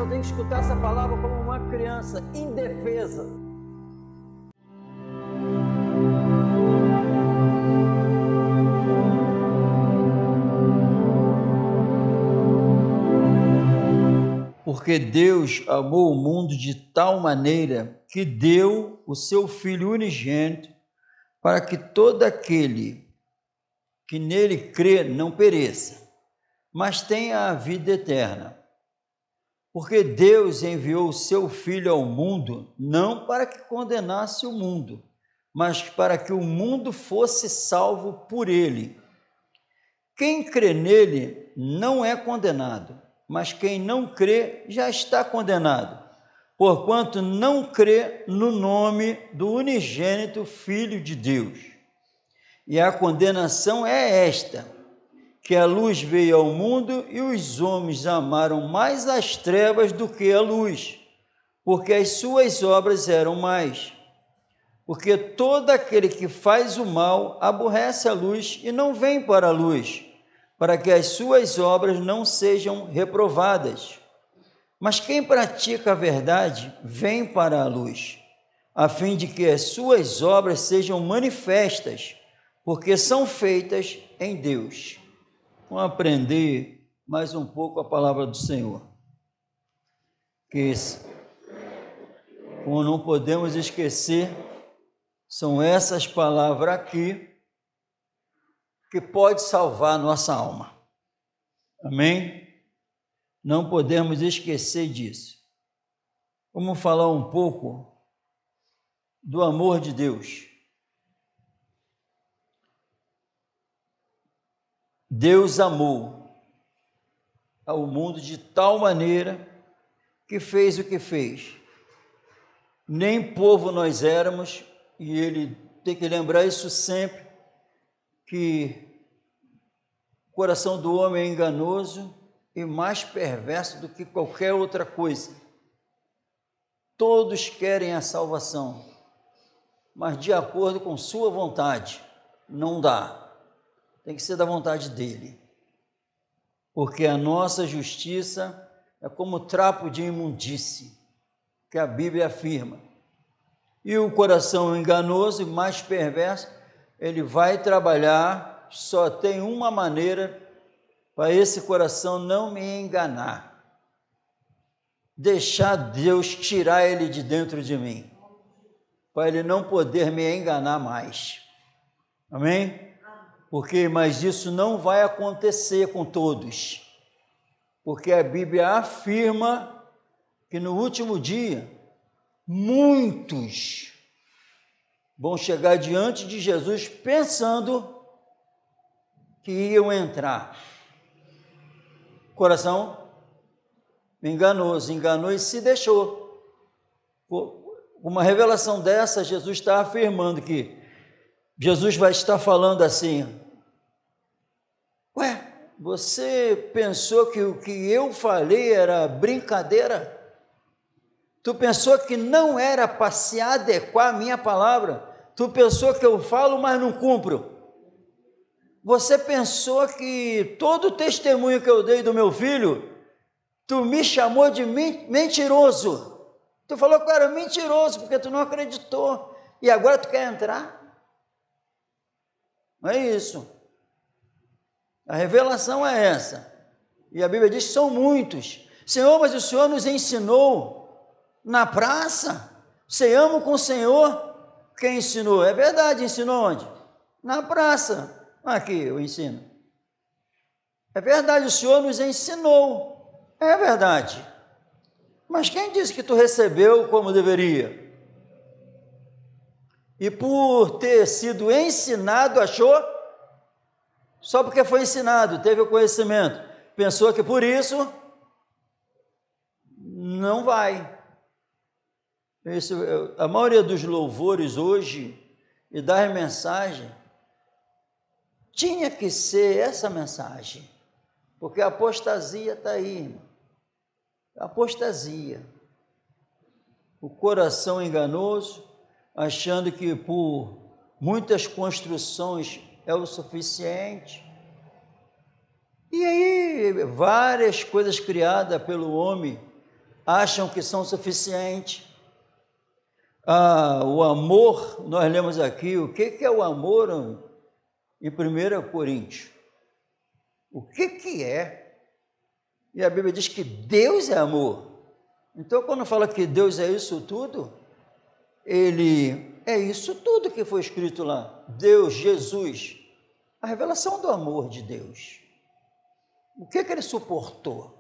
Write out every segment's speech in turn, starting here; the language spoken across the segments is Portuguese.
eu tenho que escutar essa palavra como uma criança indefesa. Porque Deus amou o mundo de tal maneira que deu o seu Filho unigênito, para que todo aquele que nele crê não pereça, mas tenha a vida eterna. Porque Deus enviou o seu Filho ao mundo, não para que condenasse o mundo, mas para que o mundo fosse salvo por ele. Quem crê nele não é condenado, mas quem não crê já está condenado, porquanto não crê no nome do unigênito Filho de Deus. E a condenação é esta, que a luz veio ao mundo e os homens amaram mais as trevas do que a luz, porque as suas obras eram más. Porque todo aquele que faz o mal aborrece a luz e não vem para a luz, para que as suas obras não sejam reprovadas. Mas quem pratica a verdade vem para a luz, a fim de que as suas obras sejam manifestas, porque são feitas em Deus. Vamos aprender mais um pouco a palavra do Senhor. Como não podemos esquecer, são essas palavras aqui que pode salvar a nossa alma. Amém? Não podemos esquecer disso. Vamos falar um pouco do amor de Deus. Deus amou ao mundo de tal maneira que fez o que fez. Nem povo nós éramos, e ele tem que lembrar isso sempre, que o coração do homem é enganoso e mais perverso do que qualquer outra coisa. Todos querem a salvação, mas de acordo com sua vontade, não dá. Tem que ser da vontade dele, porque a nossa justiça é como trapo de imundície, que a Bíblia afirma. E o coração enganoso e mais perverso, ele vai trabalhar, só tem uma maneira para esse coração não me enganar: deixar Deus tirar ele de dentro de mim, para ele não poder me enganar mais. Amém? Mas isso não vai acontecer com todos, porque a Bíblia afirma que no último dia, muitos vão chegar diante de Jesus pensando que iam entrar. Coração enganoso, enganou e se deixou. Uma revelação dessa, Jesus está afirmando que Jesus vai estar falando assim: ué, você pensou que o que eu falei era brincadeira? Tu pensou que não era para se adequar à minha palavra? Tu pensou que eu falo, mas não cumpro? Você pensou que todo o testemunho que eu dei do meu filho, tu me chamou de mentiroso? Tu falou que eu era mentiroso porque tu não acreditou, e agora tu quer entrar? Não é isso. A revelação é essa. E a Bíblia diz que são muitos. Senhor, mas o Senhor nos ensinou na praça. Ceiamos com o Senhor. Quem ensinou? É verdade, ensinou onde? Na praça. Aqui eu ensino. É verdade, o Senhor nos ensinou. É verdade. Mas quem disse que tu recebeu como deveria? E por ter sido ensinado, achou? Só porque foi ensinado, teve o conhecimento, pensou que por isso não vai. A maioria dos louvores hoje e das mensagens tinha que ser essa mensagem, porque a apostasia está aí, irmão. A apostasia. O coração enganoso, achando que por muitas construções é o suficiente. E aí, várias coisas criadas pelo homem acham que são suficientes. O amor, nós lemos aqui, o que é o amor em 1 Coríntios? O que é? E a Bíblia diz que Deus é amor. Então, quando fala que Deus é isso tudo, Ele é isso tudo que foi escrito lá. Deus, Jesus, a revelação do amor de Deus. O que Ele suportou?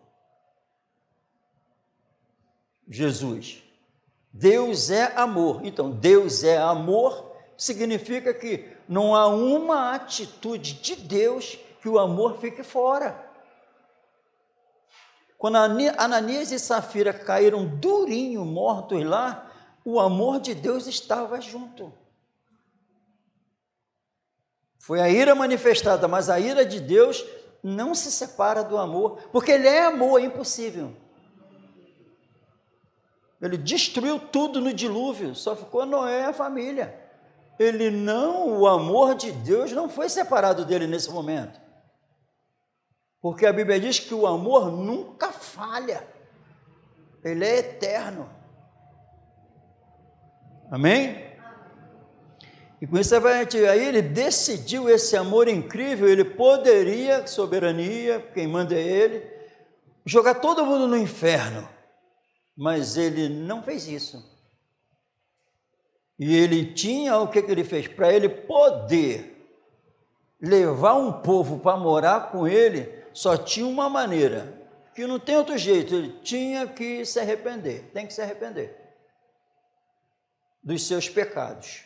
Jesus. Deus é amor. Então, Deus é amor significa que não há uma atitude de Deus que o amor fique fora. Quando Ananias e Safira caíram durinho, mortos lá, o amor de Deus estava junto. Foi a ira manifestada, mas a ira de Deus não se separa do amor, porque Ele é amor, é impossível. Ele destruiu tudo no dilúvio, só ficou Noé e a família. O amor de Deus não foi separado dele nesse momento. Porque a Bíblia diz que o amor nunca falha. Ele é eterno. Amém? E com isso aí ele decidiu esse amor incrível, ele poderia, soberania, quem manda é ele, jogar todo mundo no inferno. Mas ele não fez isso. E ele tinha o que ele fez? Para ele poder levar um povo para morar com ele, só tinha uma maneira, que não tem outro jeito, ele tinha que se arrepender, tem que se arrepender dos seus pecados.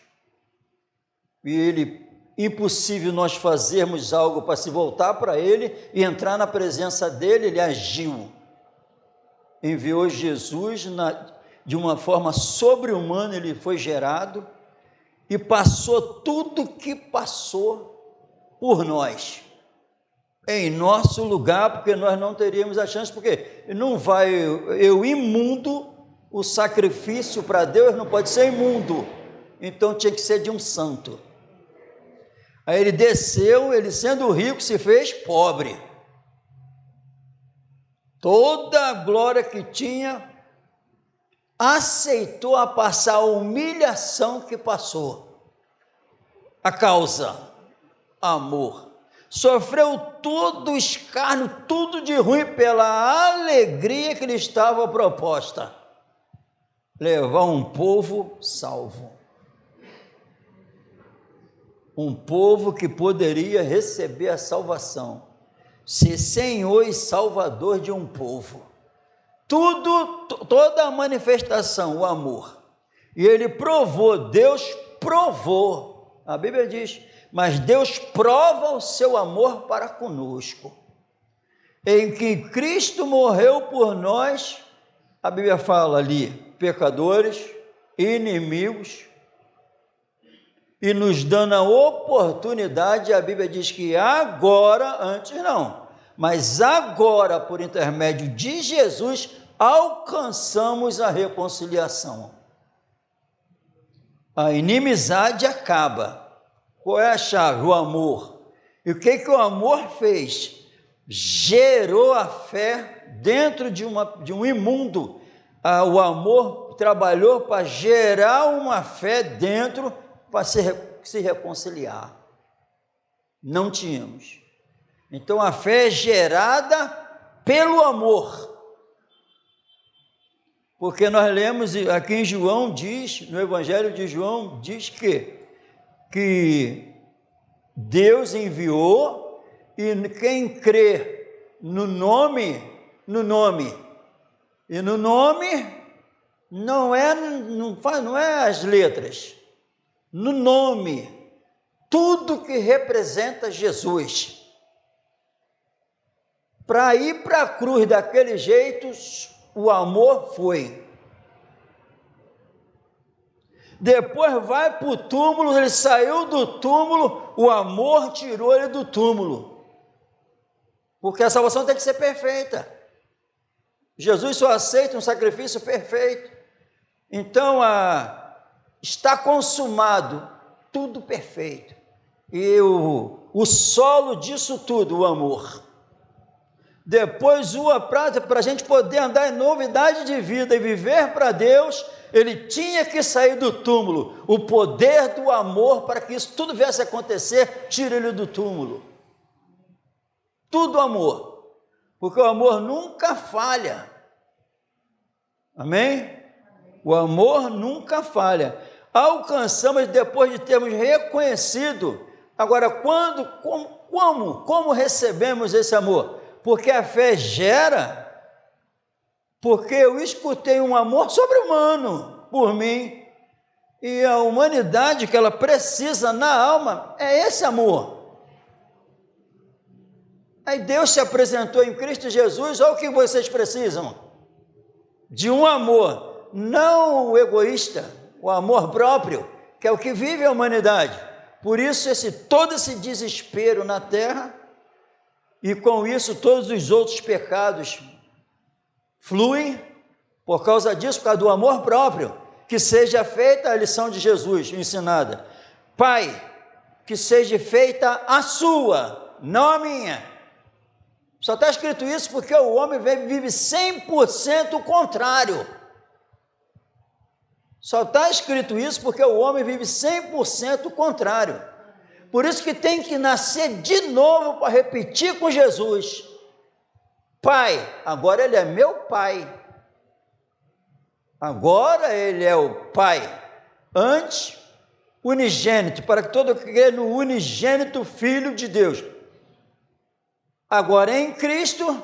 E impossível nós fazermos algo para se voltar para ele e entrar na presença dele, ele agiu. Enviou Jesus de uma forma sobre-humana, ele foi gerado e passou tudo que passou por nós, em nosso lugar, porque nós não teríamos a chance, porque não vai, imundo, o sacrifício para Deus não pode ser imundo, então tinha que ser de um santo. Aí ele desceu, ele sendo rico se fez pobre. Toda a glória que tinha, aceitou a passar a humilhação que passou. A causa, amor. Sofreu todo o escárnio, tudo de ruim pela alegria que lhe estava proposta. Levar um povo salvo. Um povo que poderia receber a salvação. Ser Senhor e Salvador de um povo. Toda a manifestação, o amor. E ele provou, Deus provou. A Bíblia diz, mas Deus prova o seu amor para conosco. Em que Cristo morreu por nós, a Bíblia fala ali, pecadores, inimigos, e nos dando a oportunidade, a Bíblia diz que agora, antes não, mas agora, por intermédio de Jesus, alcançamos a reconciliação. A inimizade acaba. Qual é a chave? O amor. E o que o amor fez? Gerou a fé dentro de um imundo. O amor trabalhou para gerar uma fé dentro para se reconciliar. Não tínhamos. Então a fé é gerada pelo amor. Porque nós lemos aqui em João, no Evangelho de João, diz que Deus enviou e quem crê no nome, e no nome não é as letras, no nome, tudo que representa Jesus. Para ir para a cruz daquele jeito, o amor foi. Depois vai para o túmulo, ele saiu do túmulo, o amor tirou ele do túmulo. Porque a salvação tem que ser perfeita. Jesus só aceita um sacrifício perfeito. Então, está consumado, tudo perfeito. E o solo disso tudo, o amor. depois uva prata, para a gente poder andar em novidade de vida e viver para Deus, ele tinha que sair do túmulo. O poder do amor, para que isso tudo viesse a acontecer, tira ele do túmulo. Tudo amor, porque o amor nunca falha. Amém? O amor nunca falha. Alcançamos depois de termos reconhecido. Agora, como recebemos esse amor? Porque a fé gera, porque eu escutei um amor sobre-humano por mim, e a humanidade que ela precisa na alma é esse amor. Aí Deus se apresentou em Cristo Jesus. Olha o que vocês precisam, de um amor, não o egoísta, o amor próprio, que é o que vive a humanidade. Por isso todo esse desespero na terra, e com isso todos os outros pecados fluem por causa disso, por causa do amor próprio. Que seja feita a lição de Jesus ensinada: Pai, que seja feita a sua, não a minha. Só está escrito isso porque o homem vive 100% o contrário. Só está escrito isso porque o homem vive 100% o contrário. Por isso que tem que nascer de novo para repetir com Jesus: Pai, agora Ele é meu Pai. Agora Ele é o Pai. Antes, unigênito, para que todo que crê no unigênito Filho de Deus. Agora em Cristo,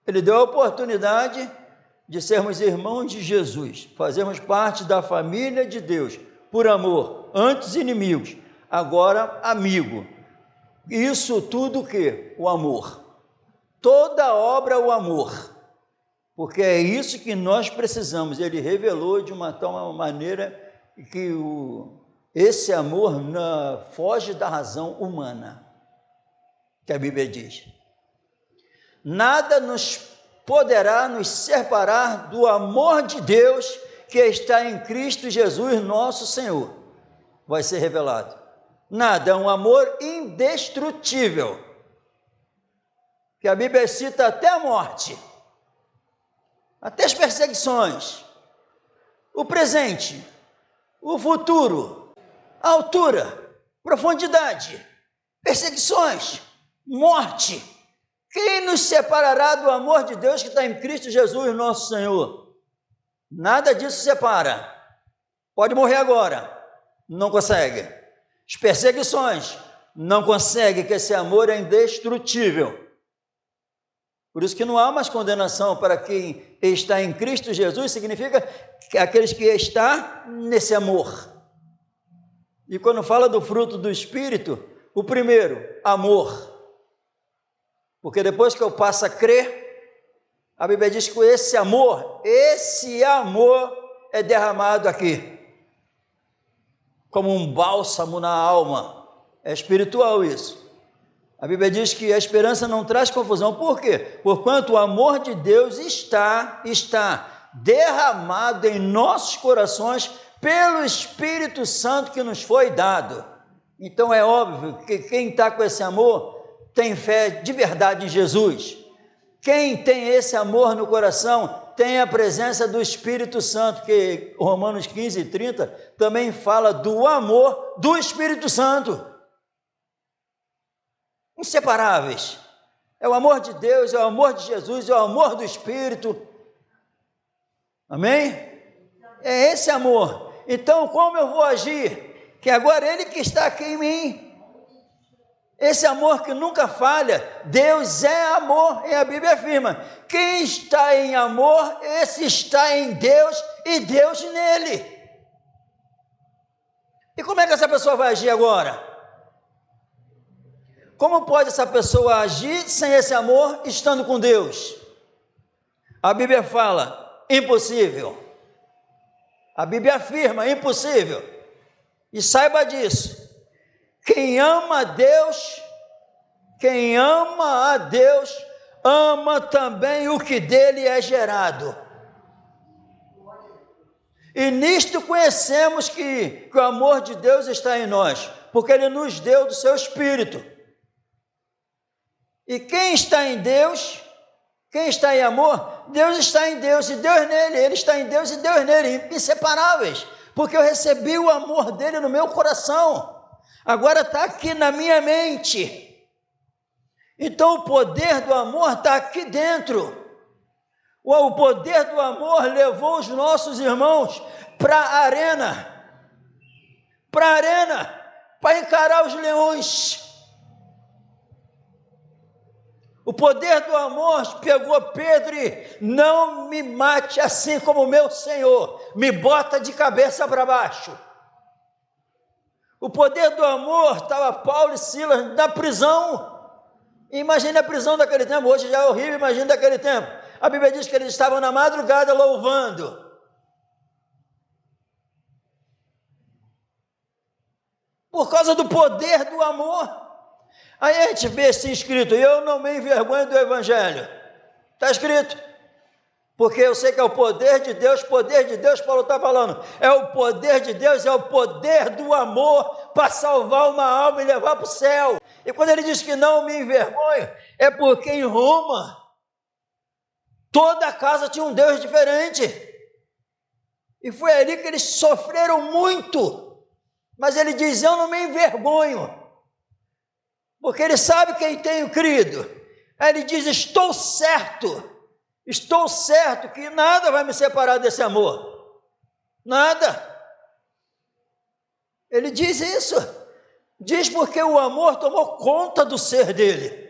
Ele deu a oportunidade de sermos irmãos de Jesus, fazermos parte da família de Deus, por amor, antes inimigos, agora amigo. Isso tudo o quê? O amor. Toda obra o amor, porque é isso que nós precisamos. Ele revelou de uma tal maneira que esse amor foge da razão humana, que a Bíblia diz. Nada poderá nos separar do amor de Deus que está em Cristo Jesus, nosso Senhor. Vai ser revelado. Nada, é um amor indestrutível, que a Bíblia cita até a morte, até as perseguições, o presente, o futuro, a altura, profundidade, perseguições, morte. Quem nos separará do amor de Deus que está em Cristo Jesus, nosso Senhor? Nada disso separa. Pode morrer agora, não consegue. As perseguições, não consegue, que esse amor é indestrutível. Por isso que não há mais condenação para quem está em Cristo Jesus, significa que aqueles que estão nesse amor. E quando fala do fruto do Espírito, o primeiro, amor. Porque depois que eu passo a crer, a Bíblia diz que esse amor é derramado aqui, como um bálsamo na alma. É espiritual isso. A Bíblia diz que a esperança não traz confusão. Por quê? Porquanto o amor de Deus está derramado em nossos corações pelo Espírito Santo que nos foi dado. Então é óbvio que quem está com esse amor tem fé de verdade em Jesus. Quem tem esse amor no coração tem a presença do Espírito Santo, que Romanos 15:30 também fala do amor do Espírito Santo. Inseparáveis. É o amor de Deus, é o amor de Jesus, é o amor do Espírito. Amém? É esse amor. Então, como eu vou agir? Que agora Ele que está aqui em mim. Esse amor que nunca falha. Deus é amor, e a Bíblia afirma: quem está em amor, esse está em Deus e Deus nele. E como é que essa pessoa vai agir agora? Como pode essa pessoa agir sem esse amor, estando com Deus? A Bíblia fala: impossível. A Bíblia afirma: impossível. E saiba disso. Quem ama a Deus, ama também o que dele é gerado. E nisto conhecemos que o amor de Deus está em nós, porque Ele nos deu do seu Espírito. E quem está em Deus, quem está em amor, Deus está em Deus e Deus nele, ele está em Deus e Deus nele, inseparáveis, porque eu recebi o amor dele no meu coração, agora está aqui na minha mente. Então o poder do amor está aqui dentro. O poder do amor levou os nossos irmãos para a arena, para encarar os leões. O poder do amor pegou Pedro e não me mate assim como o meu Senhor, me bota de cabeça para baixo. O poder do amor estava Paulo e Silas na prisão. Imagine a prisão daquele tempo, hoje já é horrível, imagine daquele tempo. A Bíblia diz que eles estavam na madrugada louvando. Por causa do poder do amor. Aí a gente vê assim escrito, eu não me envergonho do Evangelho. Está escrito. Porque eu sei que é o poder de Deus, Paulo está falando, é o poder de Deus, é o poder do amor para salvar uma alma e levar para o céu. E quando ele diz que não me envergonho, é porque em Roma, toda casa tinha um Deus diferente. E foi ali que eles sofreram muito. Mas ele diz, eu não me envergonho. Porque ele sabe quem tenho crido. Aí ele diz, estou certo que nada vai me separar desse amor. Nada. Ele diz isso. Diz porque o amor tomou conta do ser dele.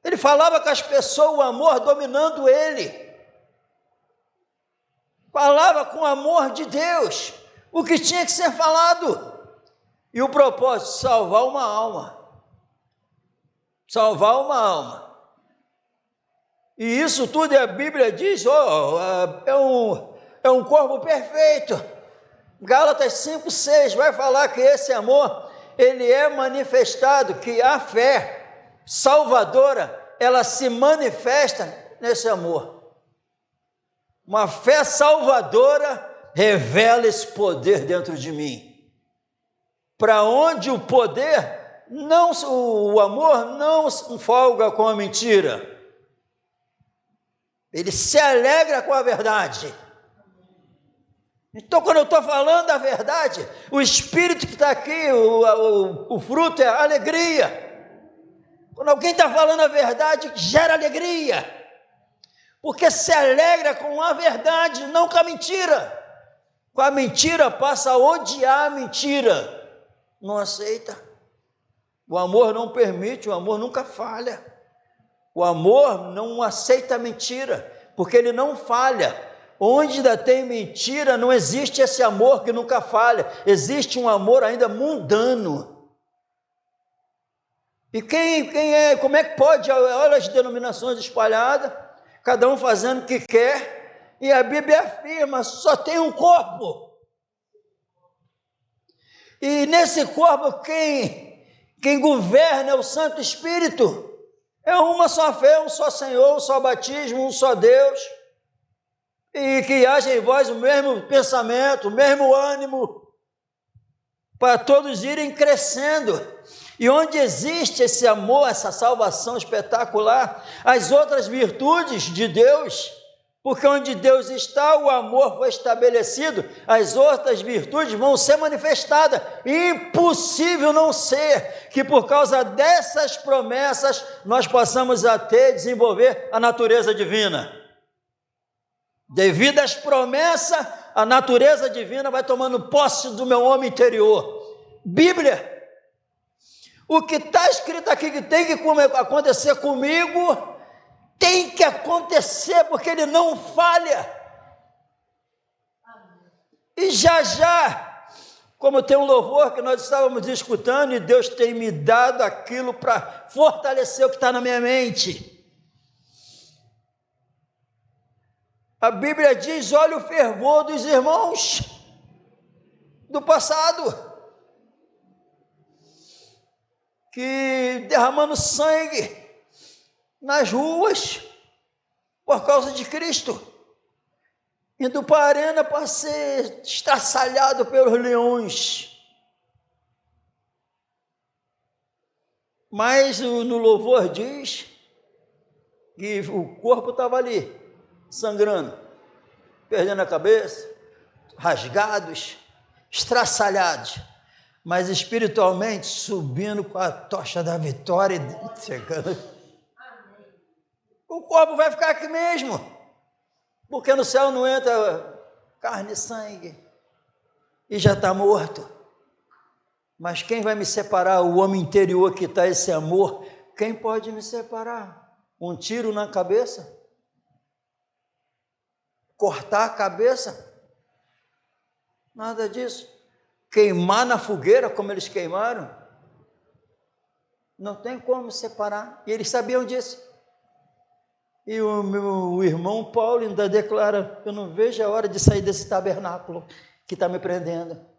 Ele falava com as pessoas, o amor dominando ele. Falava com o amor de Deus, o que tinha que ser falado. E o propósito, salvar uma alma. Salvar uma alma. E isso tudo a Bíblia diz, é um corpo perfeito. Gálatas 5:6 vai falar que esse amor, ele é manifestado, que a fé salvadora, ela se manifesta nesse amor. Uma fé salvadora revela esse poder dentro de mim. Para onde o poder, o amor não folga com a mentira. Ele se alegra com a verdade. Então, quando eu estou falando a verdade, o Espírito que está aqui, o fruto é a alegria. Quando alguém está falando a verdade, gera alegria. Porque se alegra com a verdade, não com a mentira. Com a mentira passa a odiar a mentira. Não aceita. O amor não permite, o amor nunca falha. O amor não aceita a mentira, porque ele não falha. Onde ainda tem mentira, não existe esse amor que nunca falha. Existe um amor ainda mundano. E como é que pode? Olha as denominações espalhadas, cada um fazendo o que quer, e a Bíblia afirma, só tem um corpo. E nesse corpo, quem governa é o Santo Espírito. É uma só fé, um só Senhor, um só batismo, um só Deus. E que haja em vós o mesmo pensamento, o mesmo ânimo, para todos irem crescendo. E onde existe esse amor, essa salvação espetacular, as outras virtudes de Deus, porque onde Deus está, o amor foi estabelecido, as outras virtudes vão ser manifestadas. Impossível não ser que por causa dessas promessas nós possamos desenvolver a natureza divina. Devido às promessas, a natureza divina vai tomando posse do meu homem interior. Bíblia. O que está escrito aqui que tem que acontecer comigo, tem que acontecer, porque ele não falha. E já, como tem um louvor que nós estávamos escutando, e Deus tem me dado aquilo para fortalecer o que está na minha mente. A Bíblia diz, olha o fervor dos irmãos do passado, que derramando sangue nas ruas, por causa de Cristo, indo para a arena para ser estraçalhado pelos leões. Mas no louvor diz que o corpo estava ali, sangrando, perdendo a cabeça, rasgados, estraçalhados, mas espiritualmente subindo com a tocha da vitória e chegando. O corpo vai ficar aqui mesmo, porque no céu não entra carne e sangue, e já está morto. Mas quem vai me separar? O homem interior que está, esse amor. Quem pode me separar? Um tiro na cabeça? Cortar a cabeça? Nada disso. Queimar na fogueira, como eles queimaram? Não tem como separar. E eles sabiam disso. E o meu irmão Paulo ainda declara: eu não vejo a hora de sair desse tabernáculo que está me prendendo.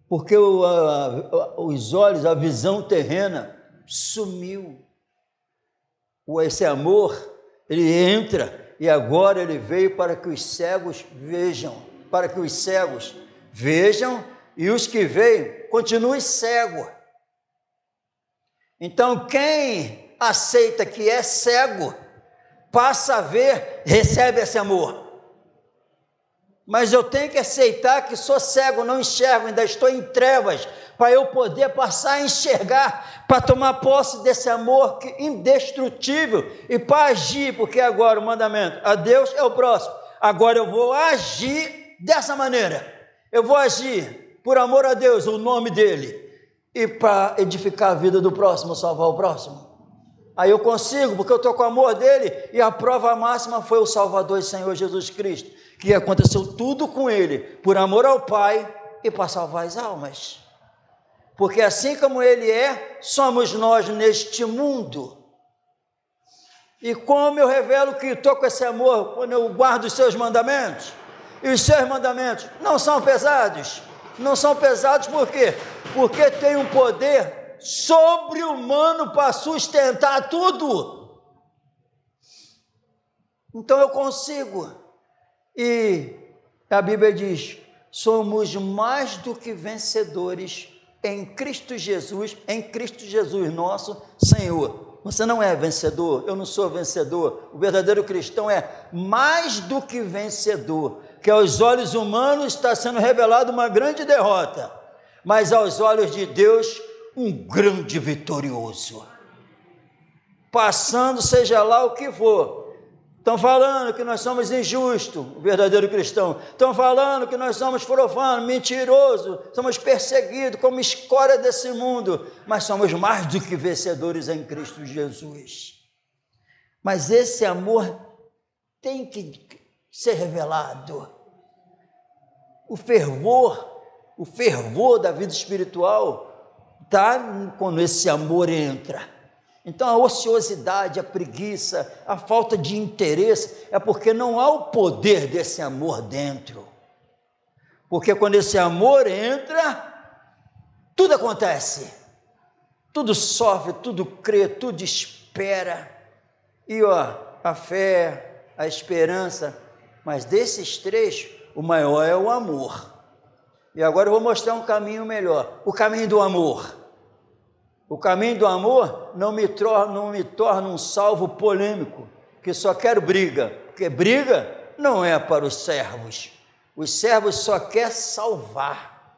Porque os olhos, a visão terrena sumiu. Esse amor, ele entra, e agora ele veio para que os cegos vejam, e os que veem continuem cegos. Então, quem aceita que é cego, passa a ver, recebe esse amor. Mas eu tenho que aceitar que sou cego, não enxergo, ainda estou em trevas, para eu poder passar a enxergar, para tomar posse desse amor indestrutível e para agir, porque agora o mandamento, a Deus é o próximo, agora eu vou agir dessa maneira, eu vou agir por amor a Deus, o nome dele, e para edificar a vida do próximo, salvar o próximo. Aí eu consigo, porque eu estou com o amor dele, e a prova máxima foi o Salvador e Senhor Jesus Cristo, que aconteceu tudo com ele, por amor ao Pai e para salvar as almas. Porque assim como ele é, somos nós neste mundo. E como eu revelo que estou com esse amor, quando eu guardo os seus mandamentos, e os seus mandamentos não são pesados. Não são pesados por quê? Porque tem um poder sobre-humano para sustentar tudo. Então eu consigo. E a Bíblia diz: somos mais do que vencedores em Cristo Jesus nosso Senhor. Você não é vencedor, eu não sou vencedor. O verdadeiro cristão é mais do que vencedor, que aos olhos humanos está sendo revelado uma grande derrota, mas aos olhos de Deus, um grande vitorioso. Passando seja lá o que for. Estão falando que nós somos injustos, o verdadeiro cristão. Estão falando que nós somos profanos, mentirosos, somos perseguidos como escória desse mundo, mas somos mais do que vencedores em Cristo Jesus. Mas esse amor tem que ser revelado. O fervor da vida espiritual está quando esse amor entra. Então a ociosidade, a preguiça, a falta de interesse é porque não há o poder desse amor dentro. Porque quando esse amor entra, tudo acontece, tudo sofre, tudo crê, tudo espera. E a fé, a esperança, mas desses três, o maior é o amor. E agora eu vou mostrar um caminho melhor, o caminho do amor. O caminho do amor não me torna um salvo polêmico, que só quero briga, porque briga não é para os servos. Os servos só querem salvar,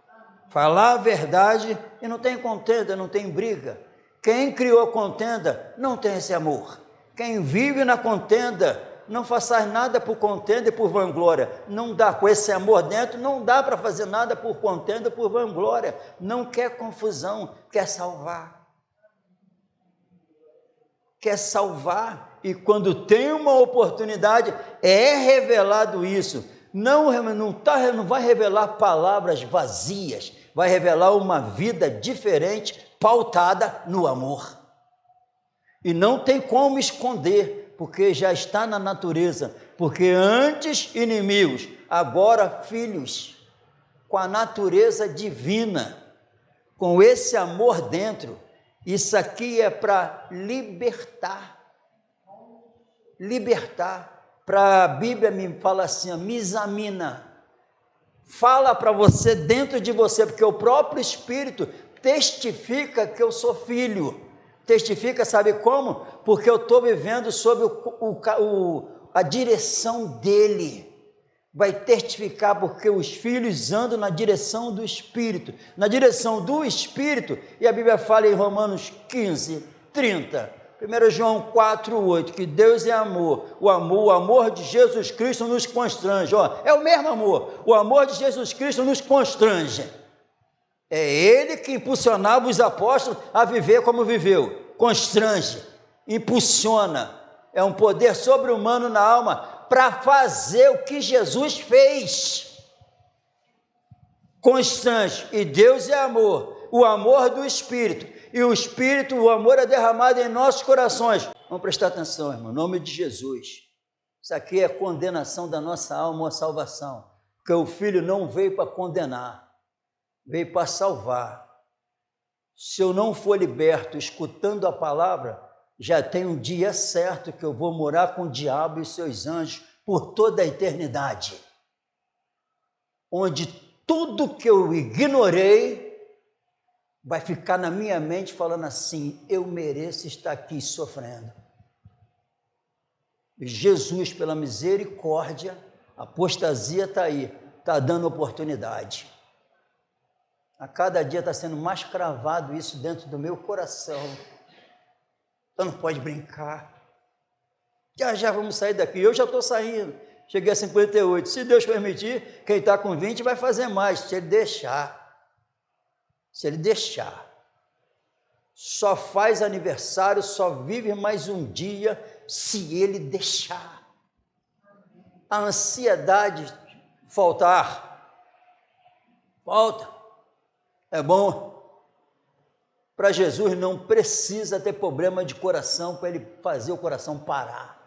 falar a verdade, e não tem contenda, não tem briga. Quem criou contenda não tem esse amor. Quem vive na contenda não faz nada por contenda e por vanglória. Não dá, com esse amor dentro, não dá para fazer nada por contenda e por vanglória. Não quer confusão, quer salvar. Quer salvar, e quando tem uma oportunidade, é revelado isso. Não vai revelar palavras vazias, vai revelar uma vida diferente, pautada no amor. E não tem como esconder, porque já está na natureza, porque antes inimigos, agora filhos, com a natureza divina, com esse amor dentro. Isso aqui é para libertar, para a Bíblia me fala assim, me examina, fala para você dentro de você, porque o próprio Espírito testifica que eu sou filho. Testifica, sabe como? Porque eu estou vivendo sob a direção dele. Vai testificar porque os filhos andam na direção do Espírito. Na direção do Espírito, e a Bíblia fala em Romanos 15, 30, 1 João 4, 8, que Deus é amor. O amor de Jesus Cristo nos constrange. É o mesmo amor. O amor de Jesus Cristo nos constrange. É Ele que impulsionava os apóstolos a viver como viveu. Constrange, impulsiona. É um poder sobre-humano na alma para fazer o que Jesus fez. Constrange. E Deus é amor. O amor do Espírito. E o Espírito, o amor é derramado em nossos corações. Vamos prestar atenção, irmão. Em nome de Jesus. Isso aqui é condenação da nossa alma à salvação. Porque o Filho não veio para condenar. Veio para salvar. Se eu não for liberto escutando a palavra, já tem um dia certo que eu vou morar com o diabo e seus anjos por toda a eternidade. Onde tudo que eu ignorei vai ficar na minha mente falando assim, eu mereço estar aqui sofrendo. E Jesus, pela misericórdia, a apostasia está aí, está dando oportunidade. A cada dia está sendo mais cravado isso dentro do meu coração. Então não pode brincar. Já vamos sair daqui. Eu já estou saindo. Cheguei a 58. Se Deus permitir, quem está com 20 vai fazer mais, se ele deixar. Se ele deixar. Só faz aniversário, só vive mais um dia, se ele deixar. A ansiedade faltar. Falta. É bom. Para Jesus não precisa ter problema de coração para ele fazer o coração parar.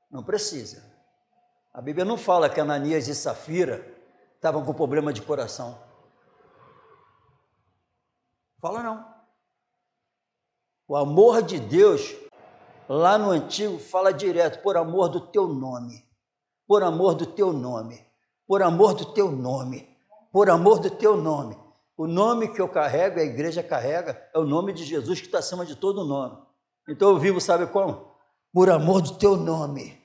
Não precisa. A Bíblia não fala que Ananias e Safira estavam com problema de coração. Fala não. O amor de Deus, lá no Antigo, fala direto, por amor do teu nome. Por amor do teu nome. Por amor do teu nome. Por amor do teu nome. O nome que eu carrego, a igreja carrega, é o nome de Jesus que está acima de todo nome. Então eu vivo, sabe como? Por amor do teu nome.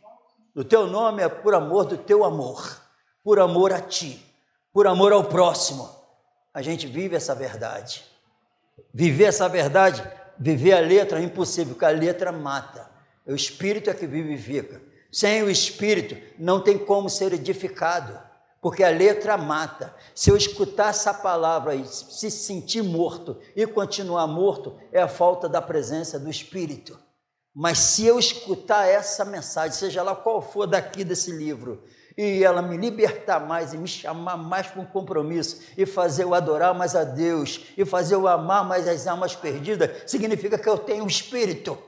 O teu nome é por amor do teu amor. Por amor a ti. Por amor ao próximo. A gente vive essa verdade. Viver essa verdade, viver a letra é impossível, porque a letra mata. O Espírito é que vivifica. Sem o Espírito não tem como ser edificado. Porque a letra mata. Se eu escutar essa palavra e se sentir morto e continuar morto, é a falta da presença do Espírito. Mas se eu escutar essa mensagem, seja lá qual for daqui desse livro, e ela me libertar mais e me chamar mais para um compromisso, e fazer eu adorar mais a Deus, e fazer eu amar mais as almas perdidas, significa que eu tenho um Espírito.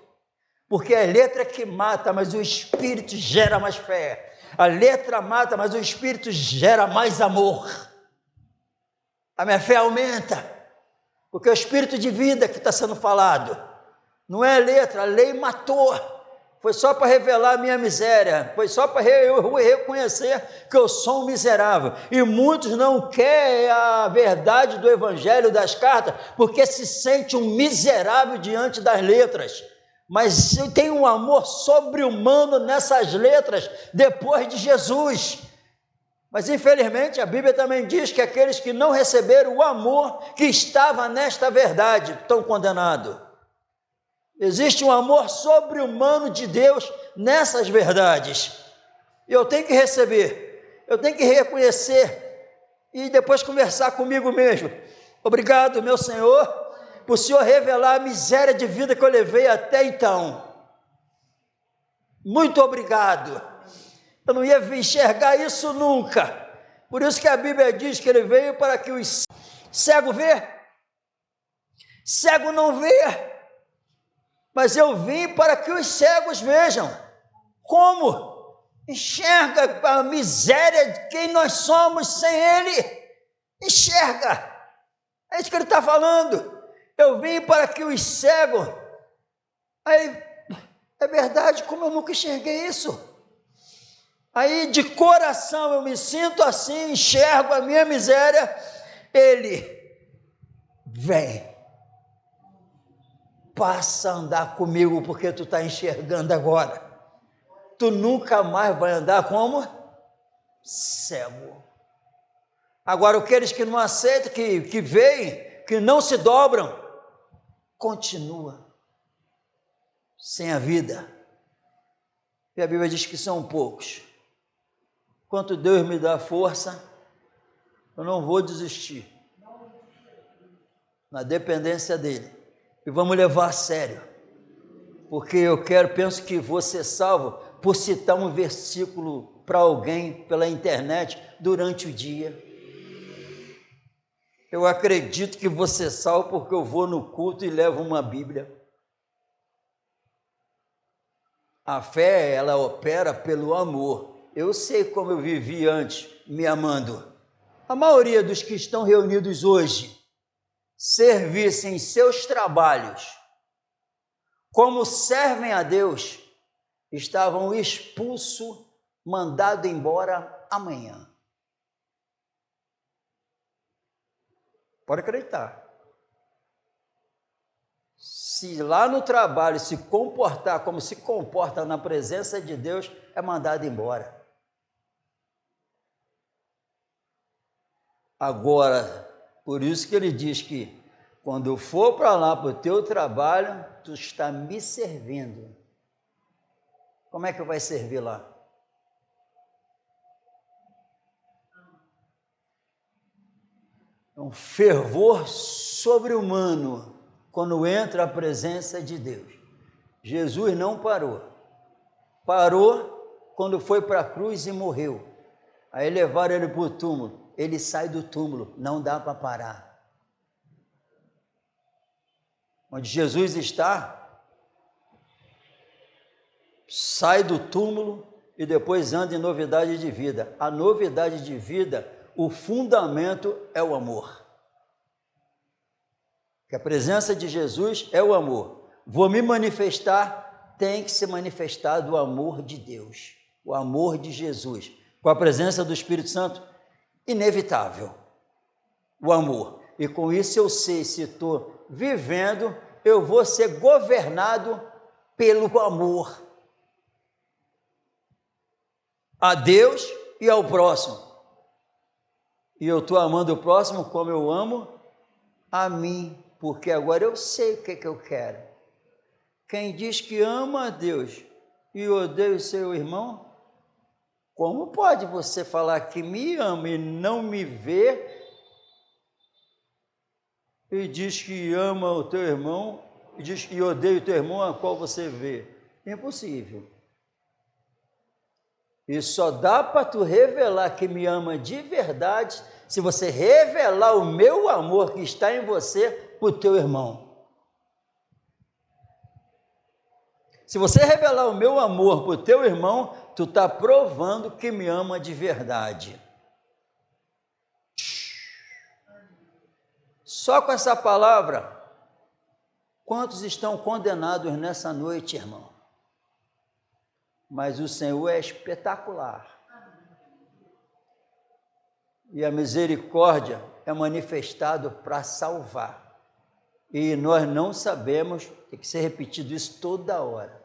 Porque a letra que mata, mas o Espírito gera mais fé. A letra mata, mas o Espírito gera mais amor. A minha fé aumenta, porque é o Espírito de vida que está sendo falado. Não é a letra, a lei matou. Foi só para revelar a minha miséria, foi só para eu reconhecer que eu sou um miserável. E muitos não querem a verdade do Evangelho, das cartas, porque se sente um miserável diante das letras. Mas tem um amor sobre-humano nessas letras depois de Jesus. Mas infelizmente a Bíblia também diz que aqueles que não receberam o amor que estava nesta verdade estão condenados. Existe um amor sobre-humano de Deus nessas verdades. Eu tenho que receber, eu tenho que reconhecer e depois conversar comigo mesmo. Obrigado, meu Senhor, por o Senhor revelar a miséria de vida que eu levei até então. Muito obrigado. Eu não ia enxergar isso nunca. Por isso que a Bíblia diz que ele veio para que os cegos vejam. Cego não vê, mas eu vim para que os cegos vejam. Como? Enxerga a miséria de quem nós somos sem ele. Enxerga. É isso que ele está falando. Eu vim para que os cegos... Aí, é verdade, como eu nunca enxerguei isso. Aí, de coração, eu me sinto assim, enxergo a minha miséria, Ele vem, passa a andar comigo, porque tu está enxergando agora. Tu nunca mais vai andar como cego. Agora, aqueles que não aceitam, que veem, que não se dobram, continua sem a vida. E a Bíblia diz que são poucos. Quanto Deus me dá força, eu não vou desistir. Na dependência dele. E vamos levar a sério. Porque eu penso que vou ser salvo por citar um versículo para alguém pela internet durante o dia. Eu acredito que vou ser salvo porque eu vou no culto e levo uma Bíblia. A fé, ela opera pelo amor. Eu sei como eu vivi antes, me amando. A maioria dos que estão reunidos hoje servissem seus trabalhos como servem a Deus, estavam expulsos, mandados embora amanhã. Pode acreditar. Se lá no trabalho se comportar como se comporta na presença de Deus, é mandado embora. Agora, por isso que ele diz que quando eu for para lá para o teu trabalho, tu está me servindo. Como é que vai servir lá? Um fervor sobre-humano quando entra a presença de Deus. Jesus não parou. Parou quando foi para a cruz e morreu. Aí levaram ele para o túmulo. Ele sai do túmulo, não dá para parar. Onde Jesus está, sai do túmulo e depois anda em novidade de vida. A novidade de vida, o fundamento é o amor. Que a presença de Jesus é o amor. Vou me manifestar, tem que se manifestar do amor de Deus, o amor de Jesus. Com a presença do Espírito Santo, inevitável, o amor. E com isso eu sei, se estou vivendo, eu vou ser governado pelo amor a Deus e ao próximo. E eu estou amando o próximo como eu amo a mim, porque agora eu sei o que eu quero. Quem diz que ama a Deus e odeia o seu irmão, como pode você falar que me ama e não me vê e diz que ama o teu irmão e diz que odeia o teu irmão a qual você vê? Impossível. E só dá para tu revelar que me ama de verdade se você revelar o meu amor que está em você para o teu irmão. Se você revelar o meu amor para o teu irmão, tu está provando que me ama de verdade. Só com essa palavra, quantos estão condenados nessa noite, irmão? Mas o Senhor é espetacular. E a misericórdia é manifestado para salvar. E nós não sabemos, tem que ser repetido isso toda hora,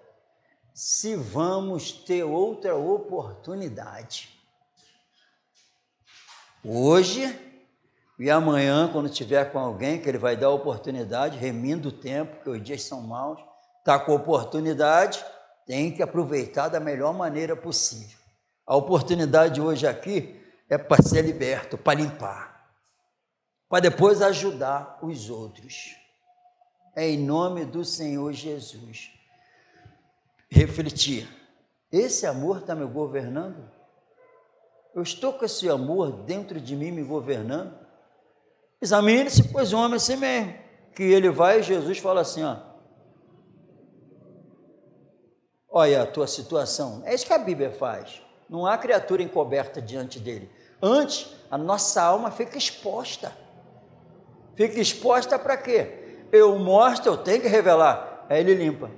se vamos ter outra oportunidade. Hoje e amanhã, quando estiver com alguém, que ele vai dar oportunidade, remindo o tempo, que os dias são maus, está com oportunidade, tem que aproveitar da melhor maneira possível. A oportunidade hoje aqui é para ser liberto, para limpar, para depois ajudar os outros. É em nome do Senhor Jesus. Refletir. Esse amor está me governando? Eu estou com esse amor dentro de mim me governando? Examine-se, pois o homem é assim mesmo. Que ele vai e Jesus fala assim, olha a tua situação. É isso que a Bíblia faz. Não há criatura encoberta diante dele. Antes, a nossa alma fica exposta. Fica exposta para quê? Eu mostro, eu tenho que revelar. Aí ele limpa.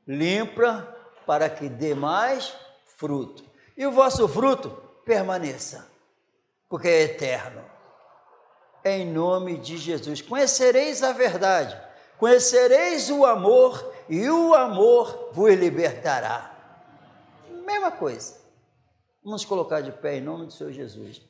Limpa para que dê mais fruto. E o vosso fruto permaneça. porque é eterno. Em nome de Jesus. Conhecereis a verdade, conhecereis o amor, e o amor vos libertará. Mesma coisa. Vamos colocar de pé em nome do Senhor Jesus.